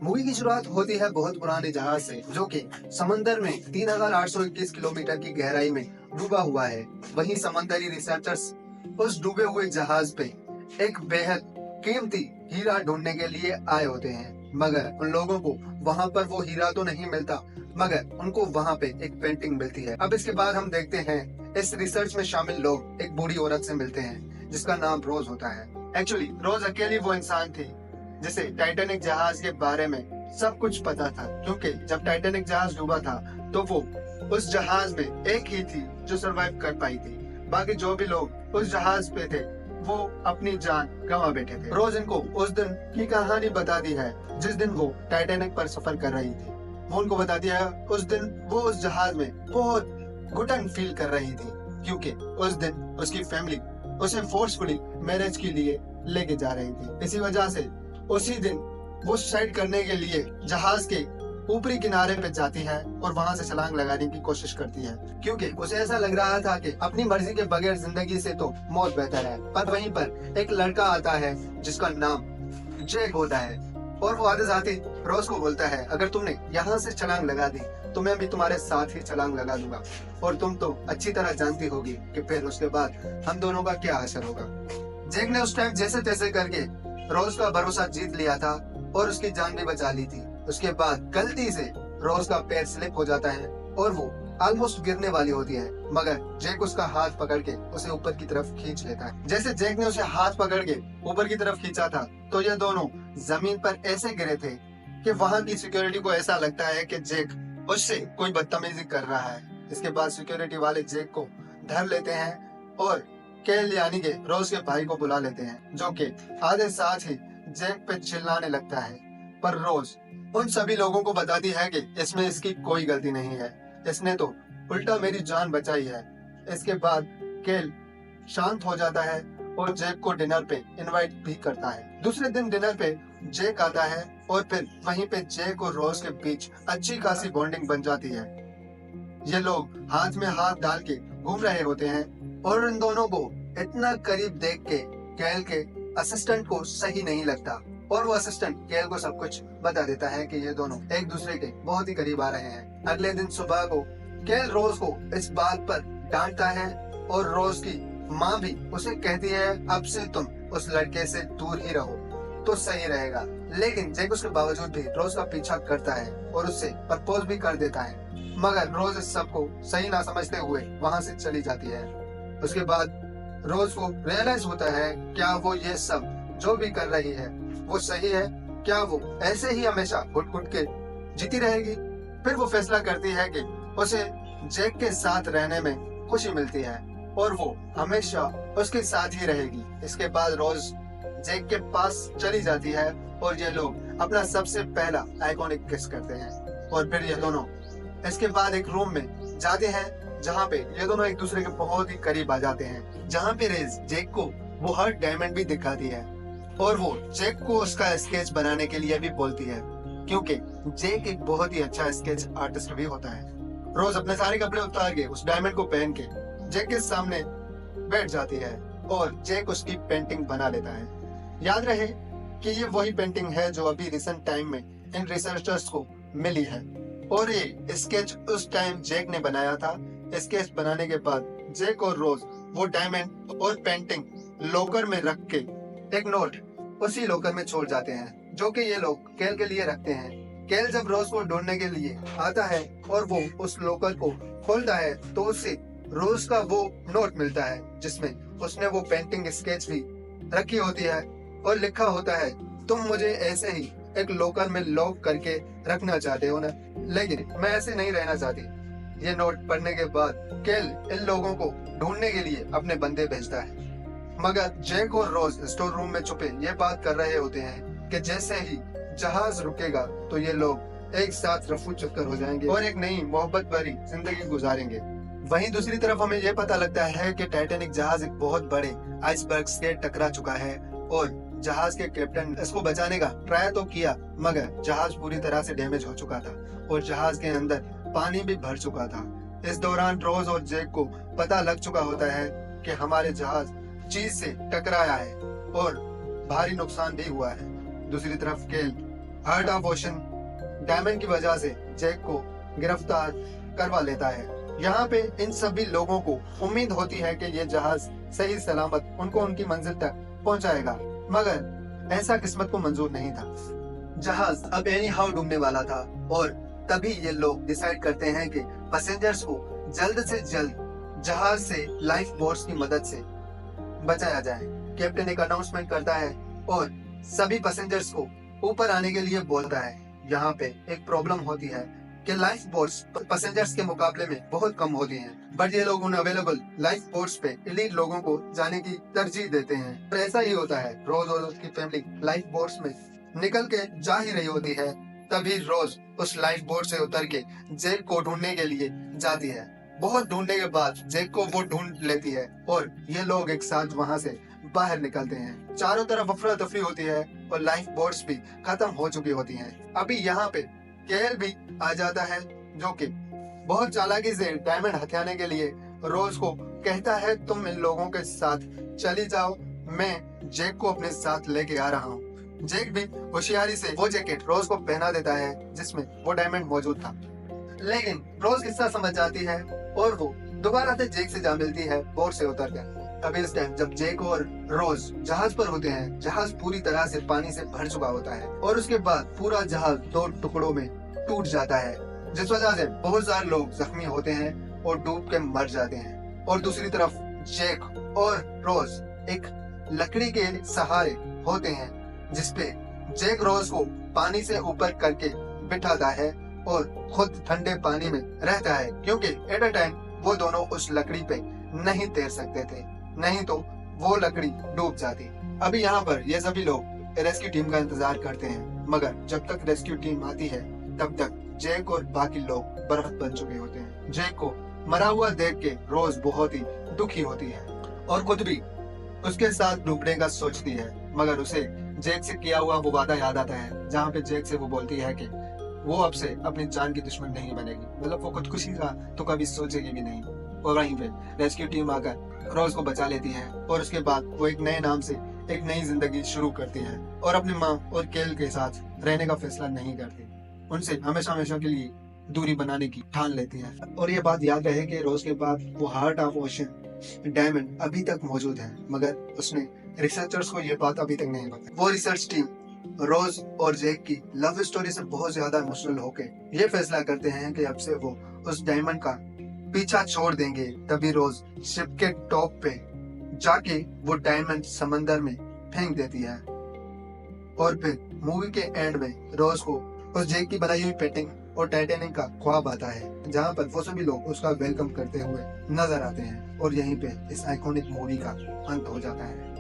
Movie की शुरुआत होती है बहुत पुराने जहाज से जो कि समंदर में 3821 किलोमीटर की गहराई में डूबा हुआ है। वहीं समंदरी रिसर्चर्स उस डूबे हुए जहाज पे एक बेहद कीमती हीरा ढूंढने के लिए आए होते हैं, मगर उन लोगों को वहां पर वो हीरा तो नहीं मिलता, मगर उनको वहां पे एक पेंटिंग मिलती है। अब इसके बाद हम देखते हैं इस रिसर्च में शामिल लोग एक बूढ़ी औरत से मिलते हैं जिसका नाम रोज होता है। एक्चुअली रोज अकेली वो इंसान थी जिसे टाइटैनिक जहाज के बारे में सब कुछ पता था, क्योंकि जब टाइटैनिक जहाज डूबा था तो वो उस जहाज में एक ही थी जो सरवाइव कर पाई थी। बाकी जो भी लोग उस जहाज पे थे वो अपनी जान गंवा बैठे थे। रोज इनको उस दिन की कहानी बता दी है जिस दिन वो टाइटैनिक पर सफर कर रही थी। वो उनको बता दिया उस दिन वो उस जहाज में बहुत घुटन फील कर रही थी, क्योंकि उस दिन उसकी फैमिली उसे फोर्सफुली मैरिज के लिए लेके जा रही थी। इसी वजह से उसी दिन वो सुसाइड करने के लिए जहाज के ऊपरी किनारे पे जाती है और वहां से छलांग लगाने की कोशिश करती है, क्योंकि उसे ऐसा लग रहा था कि अपनी मर्जी के बगैर जिंदगी से तो मौत बेहतर है। पर वहीं पर एक लड़का आता है जिसका नाम जैक होता है और वो आते जाते रोज को बोलता है, अगर तुमने यहाँ से छलांग लगा दी तो मैं भी तुम्हारे साथ ही छलांग लगा दूंगा, और तुम तो अच्छी तरह जानती होगी कि फिर उसके बाद हम दोनों का क्या असर होगा। जैक ने उस टाइम जैसे तैसे करके रोज का भरोसा जीत लिया था और उसकी जान भी बचा ली थी। उसके बाद गलती से रोज का पैर स्लिप हो जाता है और वो ऑलमोस्ट गिरने वाली होती है, मगर जैक उसका हाथ पकड़ के उसे ऊपर की तरफ खींच लेता है। जैसे जैक ने उसे हाथ पकड़ के ऊपर की तरफ खींचा था तो ये दोनों जमीन पर ऐसे गिरे थे कि वहां की सिक्योरिटी को ऐसा लगता है कि जैक उससे कोई बदतमीजी कर रहा है। इसके बाद सिक्योरिटी वाले जैक को धर लेते हैं और केल यानी के रोज के भाई को बुला लेते हैं, जो कि आधे साथ ही जैक पे चिल्लाने लगता है। पर रोज उन सभी लोगों को बताती है कि इसमें इसकी कोई गलती नहीं है, इसने तो उल्टा मेरी जान बचाई है। इसके बाद केल शांत हो जाता है और जैक को डिनर पे इनवाइट भी करता है। दूसरे दिन डिनर पे जैक आता है और फिर वहीं पे जैक और रोज के बीच अच्छी खासी बॉन्डिंग बन जाती है। ये लोग हाथ में हाथ डाल के घूम रहे होते हैं और इन दोनों को इतना करीब देख के केल के असिस्टेंट को सही नहीं लगता और वो असिस्टेंट केल को सब कुछ बता देता है कि ये दोनों एक दूसरे के बहुत ही करीब आ रहे हैं। अगले दिन सुबह को केल रोज को इस बात पर डांटता है और रोज की माँ भी उसे कहती है अब से तुम उस लड़के से दूर ही रहो तो सही रहेगा। लेकिन जैक उसके बावजूद भी रोज का पीछा करता है और उससे प्रपोज भी कर देता है, मगर रोज इस सब को सही ना समझते हुए वहाँ से चली जाती है। उसके बाद रोज को रियलाइज होता है क्या वो ये सब जो भी कर रही है वो सही है, क्या वो ऐसे ही हमेशा घुट-घुट के जीती रहेगी। फिर वो फैसला करती है कि उसे जैक के साथ रहने में खुशी मिलती है और वो हमेशा उसके साथ ही रहेगी। इसके बाद रोज जैक के पास चली जाती है और ये लोग अपना सबसे पहला आइकॉनिक किस करते हैं और फिर ये दोनों इसके बाद एक रूम में जाते हैं जहाँ पे ये दोनों एक दूसरे के बहुत ही करीब आ जाते हैं, जहाँ पे रेज जैक को वो हर डायमंड भी दिखाती है और वो जैक को उसका स्केच बनाने के लिए भी बोलती है, क्योंकि जैक एक बहुत ही अच्छा स्केच आर्टिस्ट भी होता है। रोज अपने सारे कपड़े उतार के उस डायमंड को पहन के जैक के सामने बैठ जाती है और जैक उसकी पेंटिंग बना लेता है। याद रहे कि ये वही पेंटिंग है जो अभी रिसेंट टाइम में इन रिसर्चर्स को मिली है और ये स्केच उस टाइम जैक ने बनाया था। स्केच बनाने के बाद जैक और रोज वो डायमंड और पेंटिंग लॉकर में रख के एक नोट उसी लॉकर में छोड़ जाते हैं, जो कि ये लोग केल के लिए रखते हैं। केल जब रोज को ढूंढने के लिए आता है और वो उस लॉकर को खोलता है तो उससे रोज का वो नोट मिलता है जिसमें उसने वो पेंटिंग स्केच भी रखी होती है और लिखा होता है तुम मुझे ऐसे ही एक लॉकर में लॉक करके रखना चाहते हो ना, लेकिन मैं ऐसे नहीं रहना चाहती। ये नोट पढ़ने के बाद केल इन लोगों को ढूंढने के लिए अपने बंदे भेजता है, मगर जैक और रोज स्टोर रूम में छुपे ये बात कर रहे होते हैं कि जैसे ही जहाज रुकेगा तो ये लोग एक साथ रफू चक्कर हो जाएंगे और एक नई मोहब्बत भरी जिंदगी गुजारेंगे। वहीं दूसरी तरफ हमें ये पता लगता है कि टाइटैनिक जहाज एक बहुत बड़े आइसबर्ग से टकरा चुका है और जहाज के कैप्टन इसको बचाने का ट्राई तो किया, मगर जहाज पूरी तरह से डैमेज हो चुका था और जहाज के अंदर पानी भी भर चुका था। इस दौरान रोज और जैक को पता लग चुका होता है कि हमारे जहाज चीज से टकराया है और भारी नुकसान भी हुआ है। दूसरी तरफ केल हार्ट ऑफ ओशन डायमंड की वजह से जैक को गिरफ्तार करवा लेता है। यहाँ पे इन सभी लोगों को उम्मीद होती है कि ये जहाज सही सलामत उनको उनकी मंजिल तक पहुंचाएगा, मगर ऐसा किस्मत को मंजूर नहीं था। जहाज अब एनी हाउ डूबने वाला था और तभी ये लोग डिसाइड करते हैं कि पैसेंजर्स को जल्द से जल्द जहाज से लाइफ बोट्स की मदद से बचाया जाए। कैप्टन एक अनाउंसमेंट करता है और सभी पैसेंजर्स को ऊपर आने के लिए बोलता है। यहाँ पे एक प्रॉब्लम होती है कि लाइफ बोट्स पैसेंजर्स के मुकाबले में बहुत कम होती हैं, बट ये लोग उन अवेलेबल लाइफ बोट्स पे एलीट लोगों को जाने की तरजीह देते हैं। और ऐसा ही होता है, रोज और उसकी फैमिली लाइफ बोट्स में निकल के जा ही रही होती है, तभी रोज उस लाइफ बोट से उतर के जैक को ढूंढने के लिए जाती है। बहुत ढूंढने के बाद जैक को वो ढूंढ लेती है और ये लोग एक साथ वहाँ से बाहर निकलते हैं। चारों तरफ अफरा तफरी होती है और लाइफ बोट्स भी खत्म हो चुकी होती हैं। अभी यहाँ पे केएल भी आ जाता है, जो कि बहुत चालाकी से डायमंड हथियाने के लिए रोज को कहता है, तुम इन लोगों के साथ चली जाओ, मैं जैक को अपने साथ लेके आ रहा हूँ। जैक भी होशियारी से वो जैकेट रोज को पहना देता है जिसमें वो डायमंड मौजूद था, लेकिन रोज किस्सा समझ जाती है और वो दोबारा से जैक से जा मिलती है बोट से उतरकर। अभी इस टाइम जब जैक और रोज जहाज पर होते हैं, जहाज पूरी तरह से पानी से भर चुका होता है और उसके बाद पूरा जहाज 2 टुकड़ों में टूट जाता है, जिस वजह से बहुत सारे लोग जख्मी होते हैं और डूब के मर जाते हैं। और दूसरी तरफ जैक और रोज एक लकड़ी के सहारे होते हैं, जिसपे जैक रोज को पानी से ऊपर करके बिठाता है और खुद ठंडे पानी में रहता है, क्योंकि एट अ टाइम वो दोनों उस लकड़ी पे नहीं तैर सकते थे, नहीं तो वो लकड़ी डूब जाती। अभी यहाँ पर ये सभी लोग रेस्क्यू टीम का इंतजार करते हैं, मगर जब तक रेस्क्यू टीम आती है तब तक जैक और बाकी लोग बर्फ बन चुके होते हैं। जैक को मरा हुआ देख के रोज बहुत ही दुखी होती है और खुद भी उसके साथ डूबने का सोचती है, मगर उसे जैक से किया हुआ वो वादा याद आता है, जहाँ पे जैक से वो बोलती है कि वो अब से अपनी जान की दुश्मन नहीं बनेगी, मतलब वो खुदकुशी का तो कभी सोचेगी भी नहीं। और वहीं पे रेस्क्यू टीम आकर रोज को बचा लेती है और उसके बाद वो एक नए नाम से एक नई जिंदगी शुरू करती है और अपनी माँ और केल के साथ रहने का फैसला नहीं करती, उनसे हमेशा हमेशा के लिए दूरी बनाने की ठान लेती है। और ये बात याद रहे कि रोज के बाद वो हार्ट ऑफ ओशन डायमंड अभी तक मौजूद है, मगर उसने रिसर्चर्स को ये बात अभी तक नहीं बताई। वो रिसर्च टीम रोज और जैक की लव स्टोरी से बहुत ज्यादा इमोशनल होके ये फैसला करते हैं कि अब से वो उस डायमंड का पीछा छोड़ देंगे। तभी रोज शिप के टॉप पे जाके वो डायमंड समंदर में फेंक देती है और फिर मूवी के एंड में रोज को उस जैक की बनाई हुई पेंटिंग और टाइटैनिक का ख्वाब आता है, जहाँ पर वो सभी लोग उसका वेलकम करते हुए नजर आते हैं और यहीं पे इस आइकॉनिक मूवी का अंत हो जाता है।